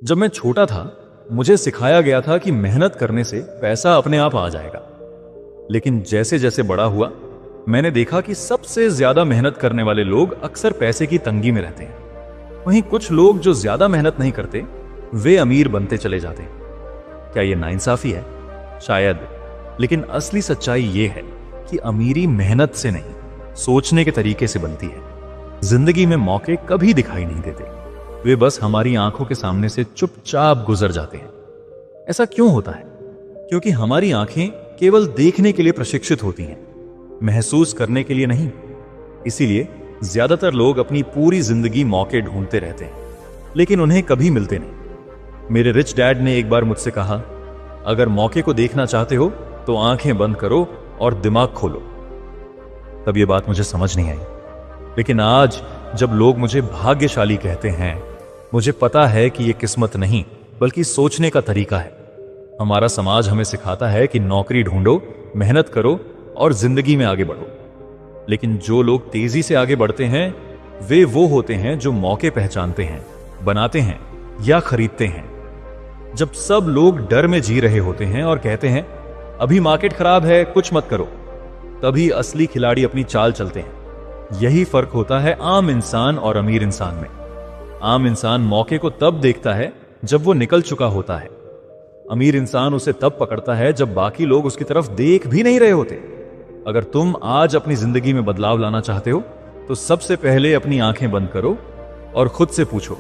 जब मैं छोटा था मुझे सिखाया गया था कि मेहनत करने से पैसा अपने आप आ जाएगा। लेकिन जैसे जैसे बड़ा हुआ मैंने देखा कि सबसे ज्यादा मेहनत करने वाले लोग अक्सर पैसे की तंगी में रहते हैं। वहीं कुछ लोग जो ज्यादा मेहनत नहीं करते वे अमीर बनते चले जाते हैं। क्या यह नाइंसाफी है? शायद, लेकिन असली सच्चाई यह है कि अमीरी मेहनत से नहीं, सोचने के तरीके से बनती है। जिंदगी में मौके कभी दिखाई नहीं देते, वे बस हमारी आंखों के सामने से चुपचाप गुजर जाते हैं। ऐसा क्यों होता है? क्योंकि हमारी आंखें केवल देखने के लिए प्रशिक्षित होती हैं, महसूस करने के लिए नहीं। इसीलिए ज्यादातर लोग अपनी पूरी जिंदगी मौके ढूंढते रहते हैं, लेकिन उन्हें कभी मिलते नहीं। मेरे रिच डैड ने एक बार मुझसे कहा, अगर मौके को देखना चाहते हो तो आंखें बंद करो और दिमाग खोलो। तब यह बात मुझे समझ नहीं आई, लेकिन आज जब लोग मुझे भाग्यशाली कहते हैं, मुझे पता है कि यह किस्मत नहीं बल्कि सोचने का तरीका है। हमारा समाज हमें सिखाता है कि नौकरी ढूंढो, मेहनत करो और जिंदगी में आगे बढ़ो। लेकिन जो लोग तेजी से आगे बढ़ते हैं वे वो होते हैं जो मौके पहचानते हैं, बनाते हैं या खरीदते हैं। जब सब लोग डर में जी रहे होते हैं और कहते हैं अभी मार्केट खराब है, कुछ मत करो, तभी असली खिलाड़ी अपनी चाल चलते हैं। यही फर्क होता है आम इंसान और अमीर इंसान में। आम इंसान मौके को तब देखता है जब वो निकल चुका होता है। अमीर इंसान उसे तब पकड़ता है जब बाकी लोग उसकी तरफ देख भी नहीं रहे होते। अगर तुम आज अपनी जिंदगी में बदलाव लाना चाहते हो तो सबसे पहले अपनी आंखें बंद करो और खुद से पूछो,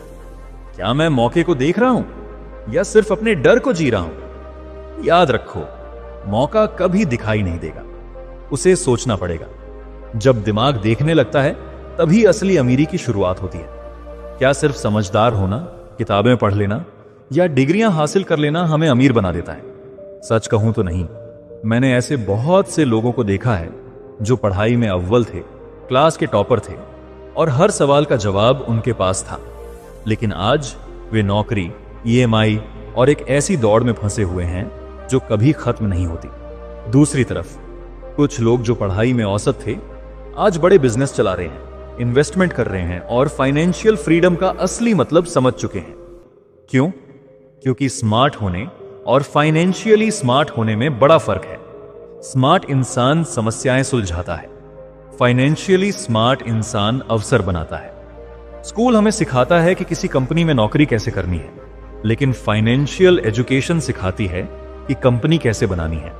क्या मैं मौके को देख रहा हूं या सिर्फ अपने डर को जी रहा हूं? याद रखो, मौका कभी दिखाई नहीं देगा, उसे सोचना पड़ेगा। जब दिमाग देखने लगता है तभी असली अमीरी की शुरुआत होती है। क्या सिर्फ समझदार होना, किताबें पढ़ लेना या डिग्रियां हासिल कर लेना हमें अमीर बना देता है? सच कहूं तो नहीं। मैंने ऐसे बहुत से लोगों को देखा है जो पढ़ाई में अव्वल थे, क्लास के टॉपर थे और हर सवाल का जवाब उनके पास था, लेकिन आज वे नौकरी, EMI और एक ऐसी दौड़ में फंसे हुए हैं जो कभी खत्म नहीं होती। दूसरी तरफ कुछ लोग जो पढ़ाई में औसत थे आज बड़े बिजनेस चला रहे हैं, इन्वेस्टमेंट कर रहे हैं और फाइनेंशियल फ्रीडम का असली मतलब समझ चुके हैं। क्यों? क्योंकि स्मार्ट होने और फाइनेंशियली स्मार्ट होने में बड़ा फर्क है। स्मार्ट इंसान समस्याएं सुलझाता है, फाइनेंशियली स्मार्ट इंसान अवसर बनाता है। स्कूल हमें सिखाता है कि किसी कंपनी में नौकरी कैसे करनी है, लेकिन फाइनेंशियल एजुकेशन सिखाती है कि कंपनी कैसे बनानी है।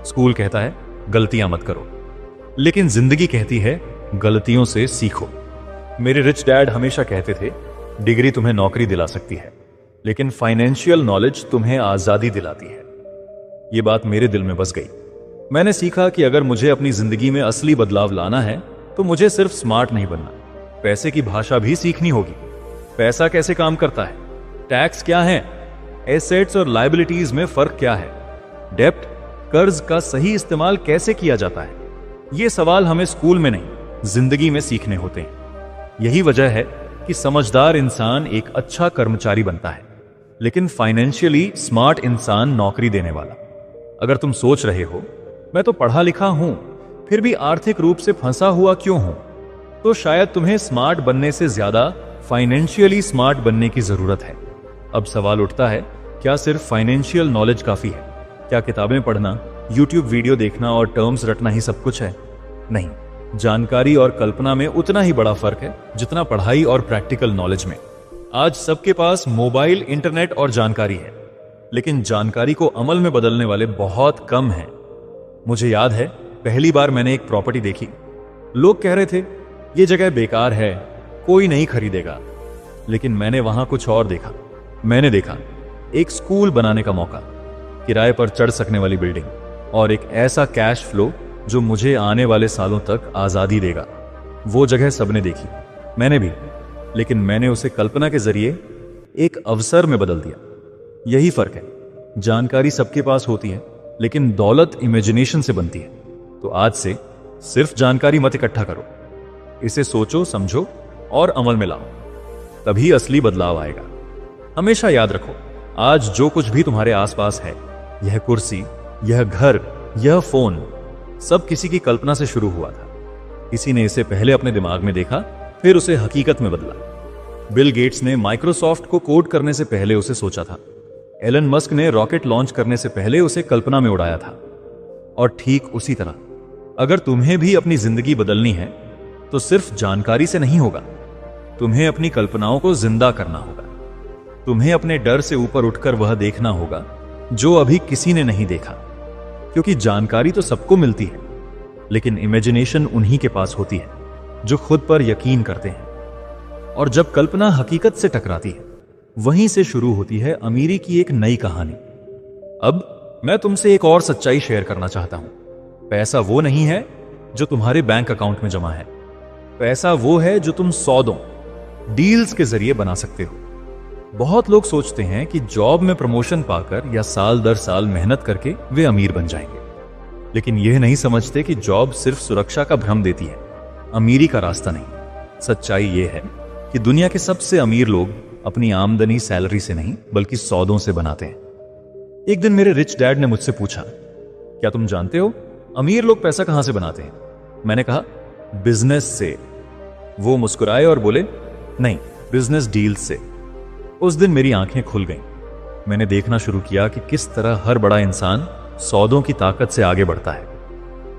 स्कूल कहता है गलतियां मत करो, लेकिन जिंदगी कहती है गलतियों से सीखो। मेरे रिच डैड हमेशा कहते थे, डिग्री तुम्हें नौकरी दिला सकती है, लेकिन फाइनेंशियल नॉलेज तुम्हें आजादी दिलाती है। यह बात मेरे दिल में बस गई। मैंने सीखा कि अगर मुझे अपनी जिंदगी में असली बदलाव लाना है तो मुझे सिर्फ स्मार्ट नहीं बनना, पैसे की भाषा भी सीखनी होगी। पैसा कैसे काम करता है, टैक्स क्या है, एसेट्स और लायबिलिटीज में फर्क क्या है, डेब्ट, कर्ज का सही इस्तेमाल कैसे किया जाता है। ये सवाल हमें स्कूल में नहीं, जिंदगी में सीखने होते हैं। यही वजह है कि समझदार इंसान एक अच्छा कर्मचारी बनता है, लेकिन फाइनेंशियली स्मार्ट इंसान नौकरी देने वाला। अगर तुम सोच रहे हो मैं तो पढ़ा लिखा हूं फिर भी आर्थिक रूप से फंसा हुआ क्यों हूं, तो शायद तुम्हें स्मार्ट बनने से ज्यादा फाइनेंशियली स्मार्ट बनने की जरूरत है। अब सवाल उठता है, क्या सिर्फ फाइनेंशियल नॉलेज काफी है? क्या किताबें पढ़ना, यूट्यूब वीडियो देखना और टर्म्स रटना ही सब कुछ है? नहीं, जानकारी और कल्पना में उतना ही बड़ा फर्क है जितना पढ़ाई और प्रैक्टिकल नॉलेज में। आज सबके पास मोबाइल, इंटरनेट और जानकारी है, लेकिन जानकारी को अमल में बदलने वाले बहुत कम हैं। मुझे याद है पहली बार मैंने एक प्रॉपर्टी देखी, लोग कह रहे थे ये जगह बेकार है, कोई नहीं खरीदेगा, लेकिन मैंने वहां कुछ और देखा। मैंने देखा एक स्कूल बनाने का मौका, किराए पर चढ़ सकने वाली बिल्डिंग और एक ऐसा कैश फ्लो जो मुझे आने वाले सालों तक आजादी देगा। वो जगह सबने देखी, मैंने भी, लेकिन मैंने उसे कल्पना के जरिए एक अवसर में बदल दिया। यही फर्क है, जानकारी सबके पास होती है लेकिन दौलत इमेजिनेशन से बनती है। तो आज से सिर्फ जानकारी मत इकट्ठा करो, इसे सोचो, समझो और अमल में लाओ, तभी असली बदलाव आएगा। हमेशा याद रखो, आज जो कुछ भी तुम्हारे आसपास है, यह कुर्सी, यह घर, यह फोन, सब किसी की कल्पना से शुरू हुआ था। किसी ने इसे पहले अपने दिमाग में देखा, फिर उसे हकीकत में बदला। बिल गेट्स ने माइक्रोसॉफ्ट को कोड करने से पहले उसे सोचा था। एलन मस्क ने रॉकेट लॉन्च करने से पहले उसे कल्पना में उड़ाया था। और ठीक उसी तरह अगर तुम्हें भी अपनी जिंदगी बदलनी है तो सिर्फ जानकारी से नहीं होगा। तुम्हें अपनी कल्पनाओं को जिंदा करना होगा। तुम्हें अपने डर से ऊपर उठकर वह देखना होगा जो अभी किसी ने नहीं देखा। क्योंकि जानकारी तो सबको मिलती है, लेकिन इमेजिनेशन उन्हीं के पास होती है जो खुद पर यकीन करते हैं। और जब कल्पना हकीकत से टकराती है, वहीं से शुरू होती है अमीरी की एक नई कहानी। अब मैं तुमसे एक और सच्चाई शेयर करना चाहता हूं। पैसा वो नहीं है जो तुम्हारे बैंक अकाउंट में जमा है। पैसा वो है जो तुम सौदों, डील्स के जरिए बना सकते हो। बहुत लोग सोचते हैं कि जॉब में प्रमोशन पाकर या साल दर साल मेहनत करके वे अमीर बन जाएंगे, लेकिन यह नहीं समझते कि जॉब सिर्फ सुरक्षा का भ्रम देती है, अमीरी का रास्ता नहीं। सच्चाई यह है कि दुनिया के सबसे अमीर लोग अपनी आमदनी सैलरी से नहीं बल्कि सौदों से बनाते हैं। एक दिन मेरे रिच डैड ने मुझसे पूछा, क्या तुम जानते हो अमीर लोग पैसा कहां से बनाते हैं? मैंने कहा, बिजनेस से। वो मुस्कुराए और बोले, नहीं, बिजनेस डील से। उस दिन मेरी आंखें खुल गईं। मैंने देखना शुरू किया कि किस तरह हर बड़ा इंसान सौदों की ताकत से आगे बढ़ता है।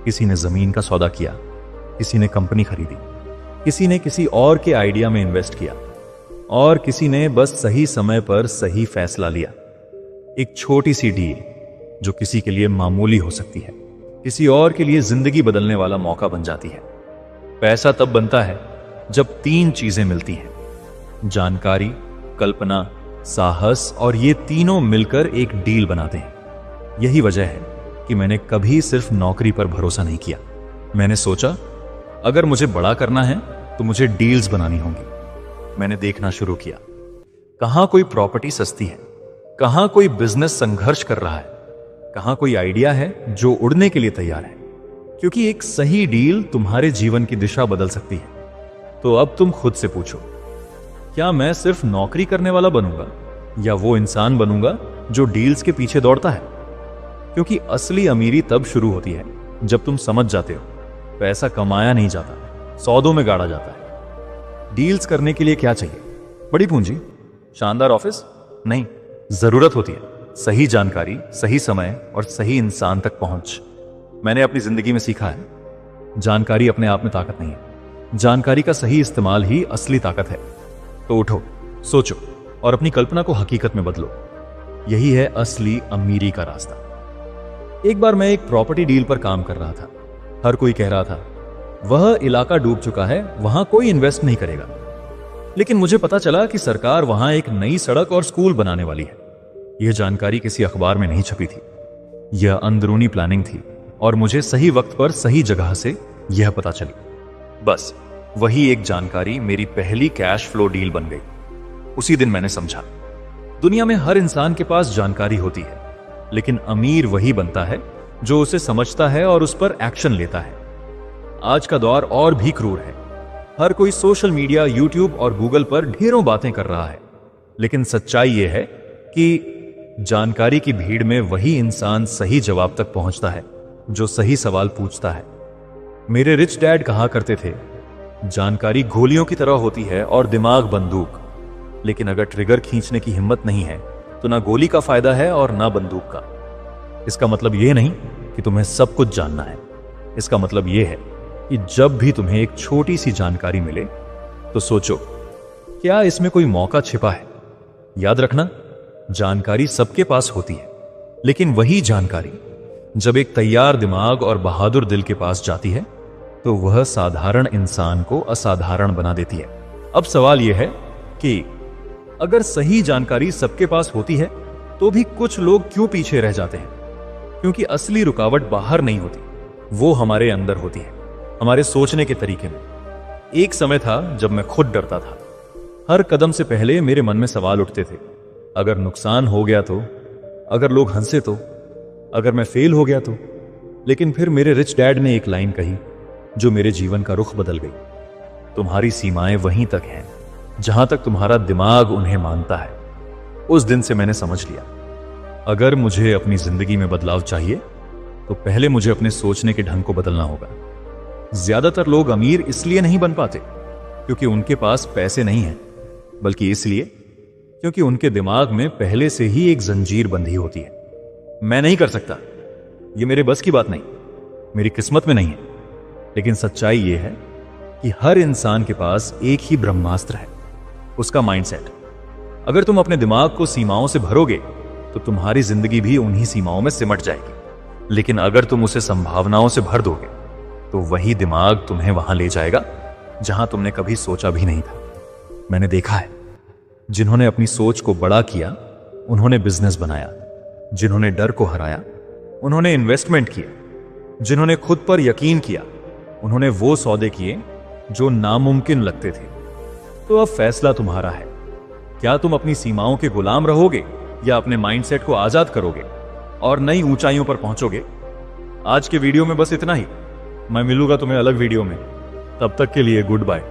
किसी ने जमीन का सौदा किया, किसी ने कंपनी खरीदी, किसी ने किसी और के आइडिया में इन्वेस्ट किया, और किसी ने बस सही समय पर सही फैसला लिया। एक छोटी सी डील जो किसी के लिए मामूली हो सकती है, किसी और के लिए जिंदगी बदलने वाला मौका बन जाती है। पैसा तब बनता है जब तीन चीजें मिलती हैं, जानकारी, कल्पना, साहस, और ये तीनों मिलकर एक डील बनाते हैं। यही वजह है कि मैंने कभी सिर्फ नौकरी पर भरोसा नहीं किया। मैंने सोचा, अगर मुझे बड़ा करना है तो मुझे डील्स बनानी होंगी। मैंने देखना शुरू किया, कहां कोई प्रॉपर्टी सस्ती है, कहां कोई बिजनेस संघर्ष कर रहा है, कहां कोई आइडिया है जो उड़ने के लिए तैयार है। क्योंकि एक सही डील तुम्हारे जीवन की दिशा बदल सकती है। तो अब तुम खुद से पूछो, क्या मैं सिर्फ नौकरी करने वाला बनूंगा या वो इंसान बनूंगा जो डील्स के पीछे दौड़ता है? क्योंकि असली अमीरी तब शुरू होती है जब तुम समझ जाते हो पैसा कमाया नहीं जाता, सौदों में गाड़ा जाता है। डील्स करने के लिए क्या चाहिए? बड़ी पूंजी, शानदार ऑफिस नहीं। जरूरत होती है सही जानकारी, सही समय और सही इंसान तक पहुंच। मैंने अपनी जिंदगी में सीखा है, जानकारी अपने आप में ताकत नहीं है, जानकारी का सही इस्तेमाल ही असली ताकत है। तो उठो, सोचो और अपनी कल्पना को हकीकत में बदलो। यही है असली अमीरी का रास्ता। एक बार मैं एक प्रॉपर्टी डील पर काम कर रहा था। हर कोई कह रहा था, वह इलाका डूब चुका है, वहां कोई इन्वेस्ट नहीं करेगा। लेकिन मुझे पता चला कि सरकार वहां एक नई सड़क और स्कूल बनाने वाली है। यह जानकारी किसी अखबार में नहीं छपी थी, यह अंदरूनी प्लानिंग थी, और मुझे सही वक्त पर सही जगह से यह पता चली। बस वही एक जानकारी मेरी पहली कैश फ्लो डील बन गई। उसी दिन मैंने समझा, दुनिया में हर इंसान के पास जानकारी होती है, लेकिन अमीर वही बनता है जो उसे समझता है और उस पर एक्शन लेता है। आज का दौर और भी क्रूर है। हर कोई सोशल मीडिया, यूट्यूब और गूगल पर ढेरों बातें कर रहा है, लेकिन सच्चाई यह है कि जानकारी की भीड़ में वही इंसान सही जवाब तक पहुंचता है जो सही सवाल पूछता है। मेरे रिच डैड कहा करते थे, जानकारी गोलियों की तरह होती है और दिमाग बंदूक, लेकिन अगर ट्रिगर खींचने की हिम्मत नहीं है तो ना गोली का फायदा है और ना बंदूक का। इसका मतलब यह नहीं कि तुम्हें सब कुछ जानना है। इसका मतलब यह है कि जब भी तुम्हें एक छोटी सी जानकारी मिले तो सोचो, क्या इसमें कोई मौका छिपा है? याद रखना, जानकारी सबके पास होती है, लेकिन वही जानकारी जब एक तैयार दिमाग और बहादुर दिल के पास जाती है तो वह साधारण इंसान को असाधारण बना देती है। अब सवाल यह है कि अगर सही जानकारी सबके पास होती है तो भी कुछ लोग क्यों पीछे रह जाते हैं? क्योंकि असली रुकावट बाहर नहीं होती, वो हमारे अंदर होती है, हमारे सोचने के तरीके में। एक समय था जब मैं खुद डरता था। हर कदम से पहले मेरे मन में सवाल उठते थे, अगर नुकसान हो गया तो, अगर लोग हंसे तो, अगर मैं फेल हो गया तो। लेकिन फिर मेरे रिच डैड ने एक लाइन कही जो मेरे जीवन का रुख बदल गई, तुम्हारी सीमाएं वहीं तक हैं जहां तक तुम्हारा दिमाग उन्हें मानता है। उस दिन से मैंने समझ लिया, अगर मुझे अपनी जिंदगी में बदलाव चाहिए तो पहले मुझे अपने सोचने के ढंग को बदलना होगा। ज्यादातर लोग अमीर इसलिए नहीं बन पाते क्योंकि उनके पास पैसे नहीं हैं, बल्कि इसलिए क्योंकि उनके दिमाग में पहले से ही एक जंजीर बंधी होती है। मैं नहीं कर सकता, ये मेरे बस की बात नहीं, मेरी किस्मत में नहीं है। लेकिन सच्चाई यह है कि हर इंसान के पास एक ही ब्रह्मास्त्र है, उसका माइंडसेट। अगर तुम अपने दिमाग को सीमाओं से भरोगे तो तुम्हारी जिंदगी भी उन्हीं सीमाओं में सिमट जाएगी। लेकिन अगर तुम उसे संभावनाओं से भर दोगे तो वही दिमाग तुम्हें वहां ले जाएगा जहां तुमने कभी सोचा भी नहीं था। मैंने देखा है, जिन्होंने अपनी सोच को बड़ा किया उन्होंने बिजनेस बनाया, जिन्होंने डर को हराया उन्होंने इन्वेस्टमेंट किया, जिन्होंने खुद पर यकीन किया उन्होंने वो सौदे किए जो नामुमकिन लगते थे। तो अब फैसला तुम्हारा है, क्या तुम अपनी सीमाओं के गुलाम रहोगे या अपने माइंडसेट को आजाद करोगे और नई ऊंचाइयों पर पहुंचोगे। आज के वीडियो में बस इतना ही। मैं मिलूंगा तुम्हें अलग वीडियो में, तब तक के लिए गुड बाय।